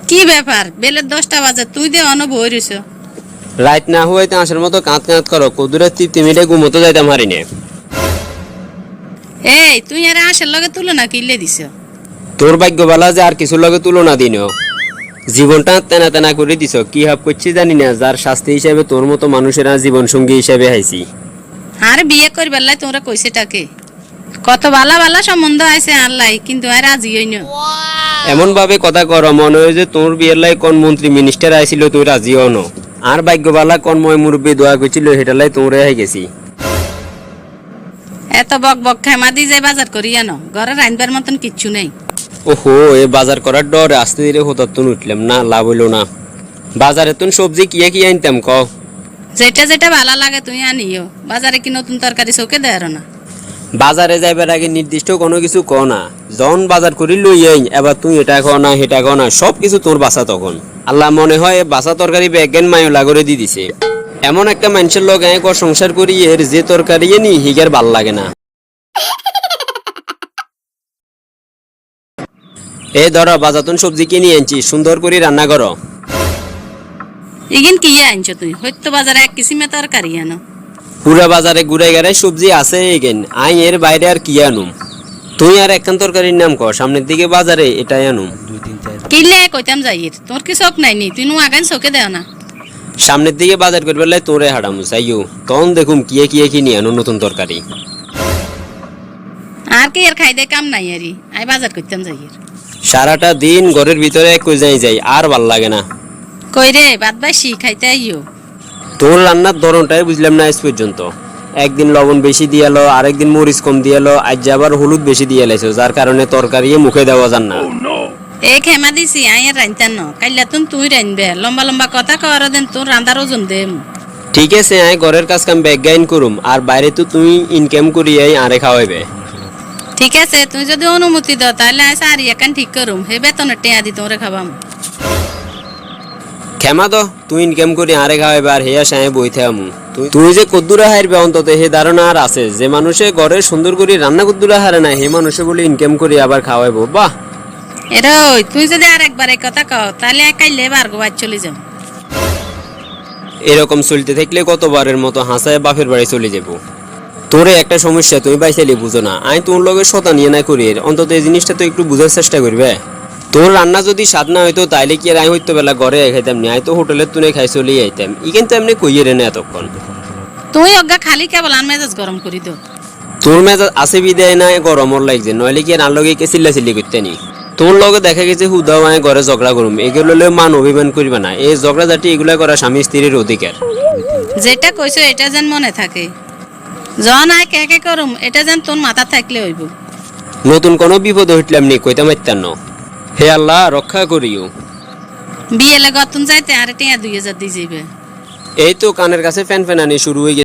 কি ব্যাপার বেলে 10টা বাজে তুই দে অনুভব হইরিস। রাত না হইতে আসার মতো কাঁত কাঁত করো কদুরের 3 মিনিটে ঘুমোতে যাইতাম হারিনে। এই তুই আরে আশের লগে তুলনা কিনলে দিছ। তোর ভাগ্য বালা যে আর কিছু লগে তুলনা দিন জীবনটা তেনা তেনা করে দিছ কি হাব করছি জানি না যার শাস্তি হিসেবে তোর মতো মানুষেরা জীবন সঙ্গী হিসেবে হাইছি। আর বিয়ে করবার লাই তোমরা কইছে টাকে কত বালা বালা সম্বন্ধ আইছে আল্লাহ কিন্তু আর রাজি হইন। এমন ভাবে কথা কর মনে হয় যে তোর বিয়ের লাই কোন মন্ত্রী মিনিস্টার আইছিল তুই রাজি হন। আর ভাগ্য বালা কোন ময় মুরব্বী দোয়া করছিল সেটা লাই তোরে হয়ে গেছি। এত বক বক খেমা দি যে বাজার করি আনো ঘরে রাইনবার মতন কিচ্ছু নেই। ওহো এ বাজার করার ডরে আস্তে ধীরে হতাত্তন উঠলাম না লাভ হইল না। বাজারে তুন সবজি কিয়া কি আনতাম ক। যেটা যেটা ভালো লাগে তুই আনিও বাজারে কি নতুন তরকারি চোখে দেয় না। বাজারে যাইবার আগে নির্দিষ্ট কোনো কিছু ক না যখন বাজার করি লই আইন এবার তুই এটা খ না সেটা খ না সব কিছু তোর বাসা তখন আল্লাহ মনে হয় বাসা তরকারি বেগেন মায়োলা করে দি দিছে। এমন একটা মানুষের লগে এক সংসার করি এর যে তরকারি নি হিগার ভাল লাগে না। এ ধরো বাজাতন সবজি কিনে আনছি সুন্দর করে রান্না করো। ইগিন কি আনছ তুই হয়তো বাজারে এক কিসিমে তরকারি আনো। পুরা বাজারে ঘুরে গেলে সবজি আছে এগেন আই এর বাইরে আর কি আনুম। তুই আর একখান তরকারির নাম কর সামনের দিকে বাজারে এটাই আনুম। কিনলে কইতাম যাইর তোর কি চোখ নাইনি তুই নু আগান চোখে দেও না। সামনের দিকে বাজার করবে লাই তোরে হাঁটামু চাইও তখন দেখুম কিয়ে কিয়ে কিনি আনো নতুন তরকারি। আর কি এর খাইদে কাম নাই আরি আই বাজার করতাম যাইর। সারাটা দিন ঘরের ভিতরে কই যাই আর ভাল লাগে না। কই রে বাদ বাসি খাইতে আইও। তোর রান্নার ধরনটাই বুঝলাম না আজ পর্যন্ত। একদিন লবণ বেশি দিয়ালো আরেকদিন মরিচ কম দিয়ালো আজ আবার হলুদ বেশি দিয়ে লাইছো যার কারণে তরকারি মুখে দেওয়া যান না। এ খেমা দিছি আই আর রাইনতাম ন কাইলা তুই রাইনবে লম্বা লম্বা কথা কওয়ার দেন তোর রান্দার ওজন দেম। ঠিক আছে আই ঘরের কাজ কাম ব্যাগ গাইন করুম আর বাইরে তো তুই ইনকাম করি আই আরে খাওয়াইবে। ঠিক আছে তুই যদি অনুমতি দাও তাহলে আই সারি একান ঠিক করুম হে বেতনের টেয়া দি তোরে খাবাম। ক্ষমা তো তুই ইনকাম করি আরে খাওয়াইবে আর হেয়া সাহে বইতে আমু। তুই যে কদ্দুরা হারবে অন্তত হে ধারণা আর আছে যে মানুষে ঘরে সুন্দর করে রান্না কদ্দুরা হারে না হে মানুষে বলে ইনকাম করি আবার খাওয়াইবো বাহ। এরই তুই যদি আর একবার এই কথা কও তাহলে কাইলে বারগো বাদ চলে যাও। এরকম চলতে থাকলে কতবারের মতো হাসায় বাপের বাড়ি চলে যাব। তোরে একটা সমস্যা তুই বাইসাইলে বুঝো না আই তোর লগে শতা নিয়ে না করি অন্তত এই জিনিসটা তো একটু বুঝার চেষ্টা করবে। তোর রান্না যদি স্বাদ না হইতো তাইলে কি আর আই হইতো বেলা ঘরে খাইতাম নি আই তো হোটেলের তুনে খাই চলে আইতাম ই কিন্তু এমনি কইয়ে রে না এতক্ষণ। তুই অজ্ঞা খালি কেবল আর মেজাজ গরম করি দো। তোর মেজাজ আছে বিদায় না গরমর লাগছে নইলে কি আর লগে কে চিল্লা চিল্লি করতে নি। তোর লগে দেখা গেছে হুদাও আয় ঘরে ঝগড়া করুম এগুলো মান অভিমান করিবা না এই ঝগড়া জাতি এগুলা করা স্বামী স্ত্রীর অধিকার। যেটা কইছো এটা যেন মনে থাকে জন আয় কে কে করুম এটা যেন তোর মাথা থাকলে হইব। নতুন কোনো বিপদ হইতলাম নি কইতাম মাইতাম ন হে আল্লাহ রক্ষা করিও। বিয়ে লাগে গতুন যাইতে আর টিয়া 2000 দিয়ে যাবে। এই তো কানের কাছে ফ্যান ফ্যানানি শুরু হয়ে